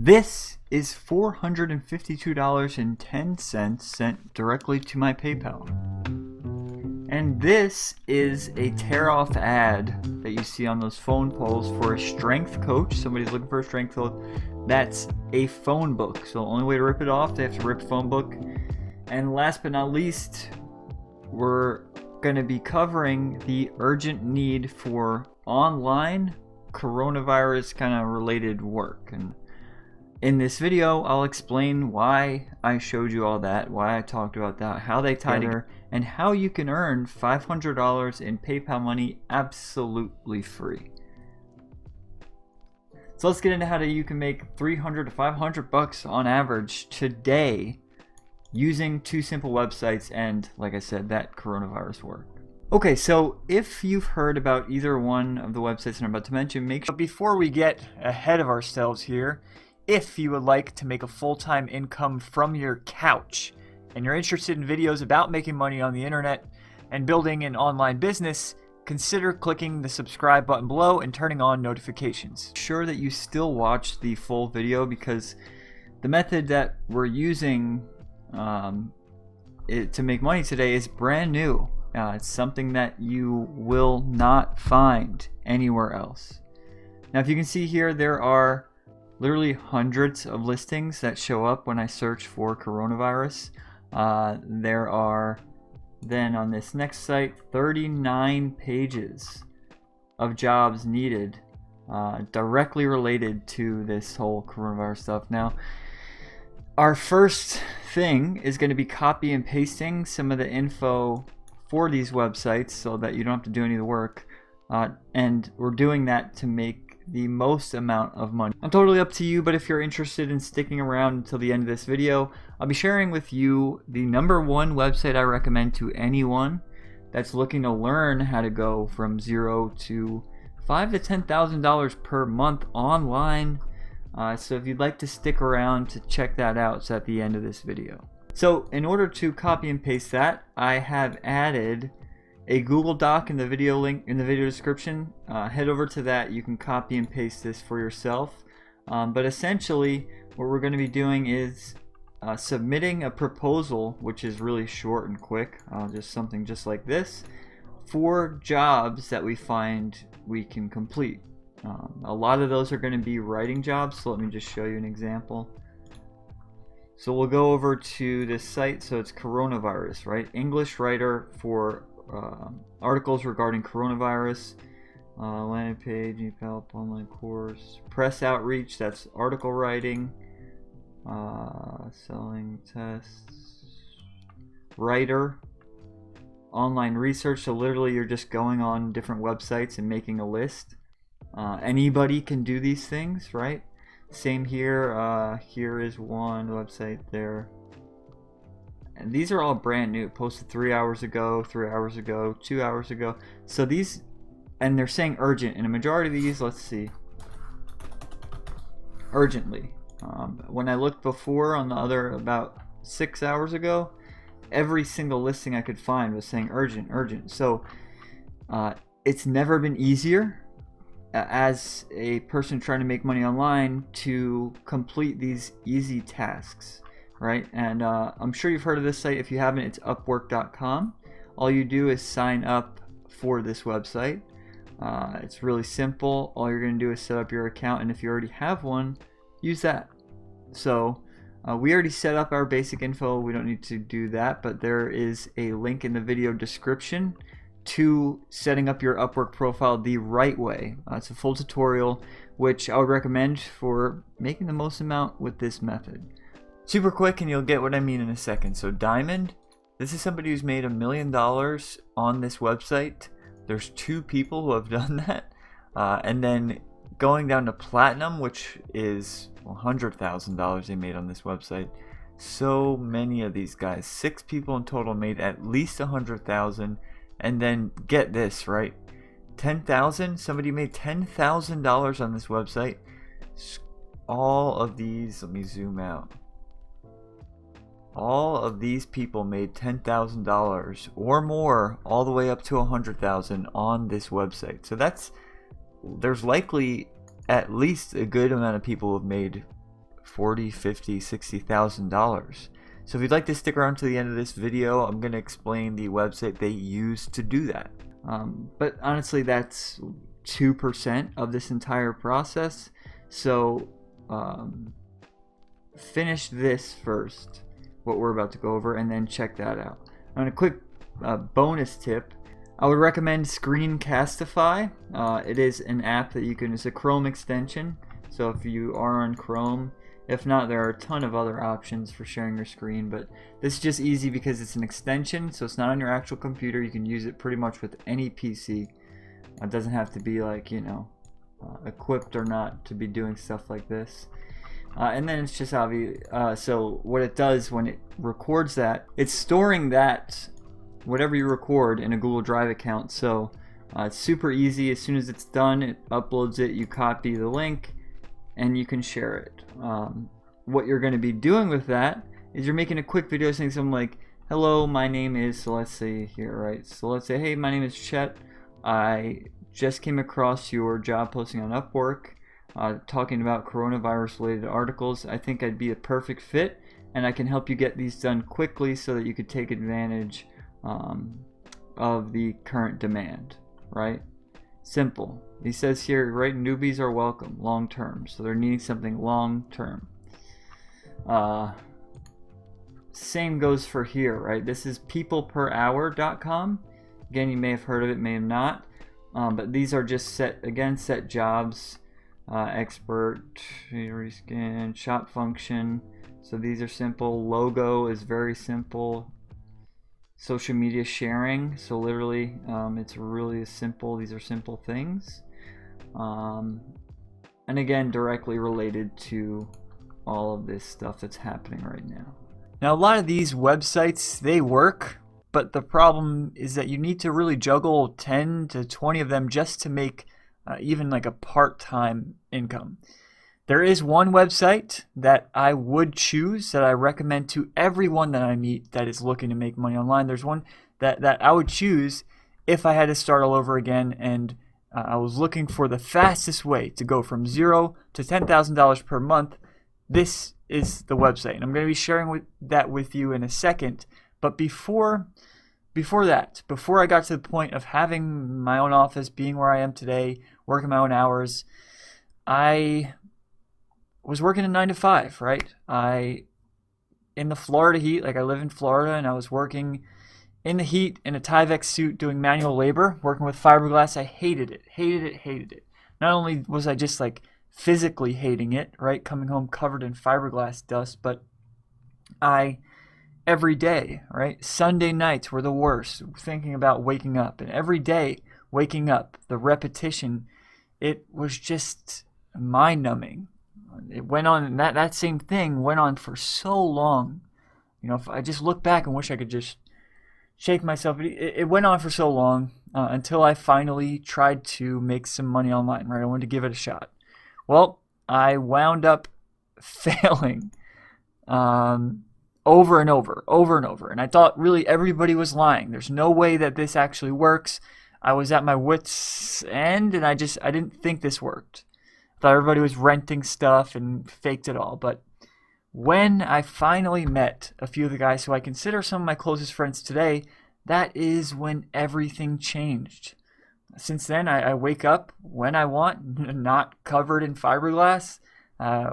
This is $452.10 sent directly to my PayPal. And this is a tear-off ad that you see on those phone poles for a strength coach. Somebody's looking for a strength coach. That's a phone book. So the only way to rip it off, they have to rip a phone book. And last but not least, we're going to be covering the urgent need for online coronavirus kind of related work. And in this video, I'll explain why I showed you all that, why I talked about that, how they tie together, and how you can earn $500 in PayPal money absolutely free. So let's get into how you can make $300 to $500 on average today using two simple websites and, like I said, that coronavirus work. Okay, so if you've heard about either one of the websites I'm about to mention, make sure before we get ahead of ourselves here, if you would like to make a full-time income from your couch and you're interested in videos about making money on the internet and building an online business, consider clicking the subscribe button below and turning on notifications. Sure that you still watch the full video because the method that we're using to make money today is brand new. It's something that you will not find anywhere else. Now, if you can see here, there are literally hundreds of listings that show up when I search for coronavirus. There are then on this next site 39 pages of jobs needed directly related to this whole coronavirus stuff. Now, our first thing is going to be copy and pasting some of the info for these websites so that you don't have to do any of the work, and we're doing that to make the most amount of money. I'm totally up to you, but if you're interested in sticking around until the end of this video, I'll be sharing with you the #1 website I recommend to anyone that's looking to learn how to go from zero to $5,000 to $10,000 per month online. So if you'd like to stick around to check that out, it's at the end of this video. So in order to copy and paste that, I have added a Google Doc in the video link in the video description. Head over to that. You can copy and paste this for yourself. But essentially, what we're going to be doing is submitting a proposal, which is really short and quick, just something just like this, for jobs that we find we can complete. A lot of those are going to be writing jobs, so let me just show you an example. So we'll go over to this site. So it's coronavirus, right? English writer for articles regarding coronavirus, landing page, help, online course, press outreach, that's article writing, selling tests, writer, online research, so literally you're just going on different websites and making a list. Anybody can do these things, right? Same here. Here is one website there. And these are all brand new, posted 3 hours ago, 3 hours ago, 2 hours ago. So these, and they're saying urgent. And a majority of these, let's see, urgently. When I looked before on the other about 6 hours ago, every single listing I could find was saying urgent, urgent. So it's never been easier as a person trying to make money online to complete these easy tasks. Right, and I'm sure you've heard of this site. If you haven't, it's Upwork.com. All you do is sign up for this website. It's really simple. All you're going to do is set up your account, and if you already have one, use that. So we already set up our basic info. We don't need to do that, but there is a link in the video description to setting up your Upwork profile the right way. It's a full tutorial, which I would recommend for making the most amount with this method. Super quick, and you'll get what I mean in a second. So Diamond, this is somebody who's made $1 million on this website. There's 2 people who have done that. And then going down to Platinum, which is $100,000 they made on this website. So many of these guys, 6 people in total, made at least $100,000. And then get this, right? $10,000. Somebody made $10,000 on this website. All of these, let me zoom out. All of these people made $10,000 or more, all the way up to $100,000 on this website. So there's likely at least a good amount of people who have made $40, $50, $60,000. So if you'd like to stick around to the end of this video, I'm going to explain the website they use to do that. But honestly, that's 2% of this entire process. So finish this first, what we're about to go over, and then check that out. On a quick bonus tip, I would recommend Screencastify. It is an app that you can, it's a Chrome extension. So if you are on Chrome, if not, there are a ton of other options for sharing your screen, but this is just easy because it's an extension, so it's not on your actual computer. You can use it pretty much with any PC. It doesn't have to be like, equipped or not to be doing stuff like this. And then it's just obvious. So what it does when it records that, it's storing that, whatever you record, in a Google Drive account. So it's super easy. As soon as it's done, it uploads it, you copy the link, and you can share it. What you're going to be doing with that is you're making a quick video saying something like, hello, my name is, so let's say here, right? So let's say, hey, my name is Chet. I just came across your job posting on Upwork, talking about coronavirus related articles. I think I'd be a perfect fit, and I can help you get these done quickly so that you could take advantage of the current demand, right? Simple. He says here, right, newbies are welcome long term, so they're needing something long term. Same goes for here, right? This is peopleperhour.com. Again, you may have heard of it, may have not, but these are just set jobs, expert, rescan, shop function. So these are simple. Logo is very simple. Social media sharing, so literally it's really simple. These are simple things, and again, directly related to all of this stuff that's happening right now. Now, a lot of these websites, they work, but the problem is that you need to really juggle 10 to 20 of them just to make even like a part-time income. There is one website that I would choose, that I recommend to everyone that I meet that is looking to make money online. There's one that I would choose if I had to start all over again, and I was looking for the fastest way to go from $0 to $10,000 per month. This is the website, and I'm going to be sharing that with you in a second. But before I got to the point of having my own office, being where I am today, working my own hours, I was working a 9 to 5, right? In the Florida heat, like I live in Florida, and I was working in the heat in a Tyvek suit doing manual labor, working with fiberglass. I hated it. Not only was I just like physically hating it, right? Coming home covered in fiberglass dust, but every day, right? Sunday nights were the worst, thinking about waking up, and every day waking up, the repetition, it was just mind-numbing. It went on, that same thing went on for so long. If I just look back and wish I could just shake myself, it went on for so long until I finally tried to make some money online, right? I wanted to give it a shot. Well, I wound up failing over and over. And I thought really everybody was lying. There's no way that this actually works. I was at my wit's end, and I didn't think this worked. Thought everybody was renting stuff and faked it all. But when I finally met a few of the guys who I consider some of my closest friends today, that is when everything changed. Since then, I wake up when I want, not covered in fiberglass.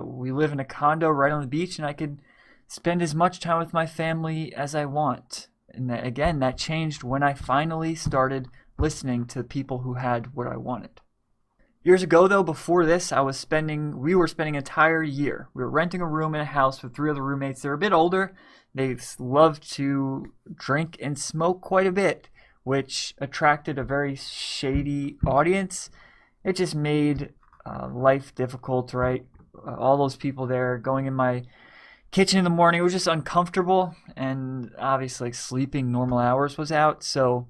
We live in a condo right on the beach, and I could spend as much time with my family as I want. And again, that changed when I finally started listening to people who had what I wanted. Years ago, though, before this, we were spending an entire year. We were renting a room in a house with 3 other roommates. They're a bit older. They love to drink and smoke quite a bit, which attracted a very shady audience. It just made life difficult, right? All those people there going in my kitchen in the morning, it was just uncomfortable, and obviously sleeping normal hours was out. So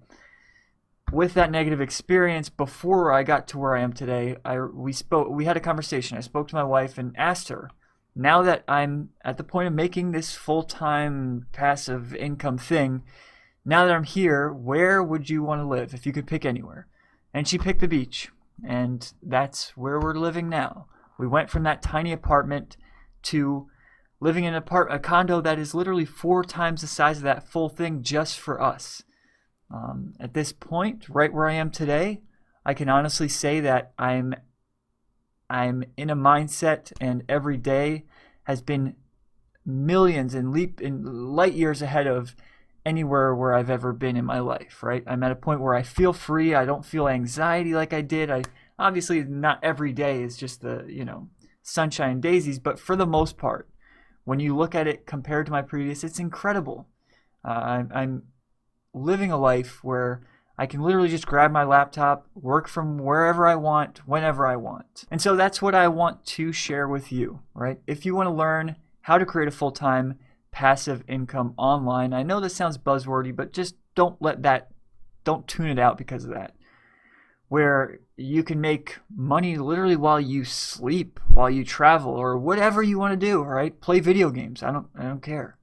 with that negative experience, before I got to where I am today, we had a conversation. I spoke to my wife and asked her, now that I'm at the point of making this full-time passive income thing, now that I'm here, where would you want to live if you could pick anywhere? And she picked the beach, and that's where we're living now. We went from that tiny apartment to living in a condo that is literally 4 times the size of that full thing just for us. At this point, right where I am today, I can honestly say that I'm in a mindset, and every day has been millions and light years ahead of anywhere where I've ever been in my life, right? I'm at a point where I feel free. I don't feel anxiety like I did. Obviously not every day is just the, sunshine and daisies, but for the most part, when you look at it compared to my previous, it's incredible. I'm living a life where I can literally just grab my laptop, work from wherever I want, whenever I want. And so that's what I want to share with you, right? If you want to learn how to create a full-time passive income online. I know this sounds buzzwordy, but just don't tune it out because of that. Where you can make money literally while you sleep, while you travel, or whatever you want to do, right? Play video games. I don't care.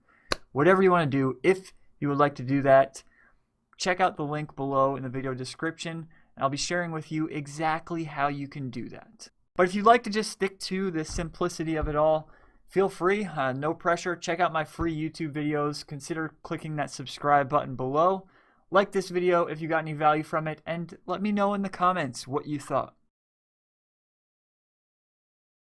Whatever you want to do, if you would like to do that, check out the link below in the video description. I'll be sharing with you exactly how you can do that. But if you'd like to just stick to the simplicity of it all, feel free, no pressure. Check out my free YouTube videos. Consider clicking that subscribe button below. Like this video if you got any value from it, and let me know in the comments what you thought.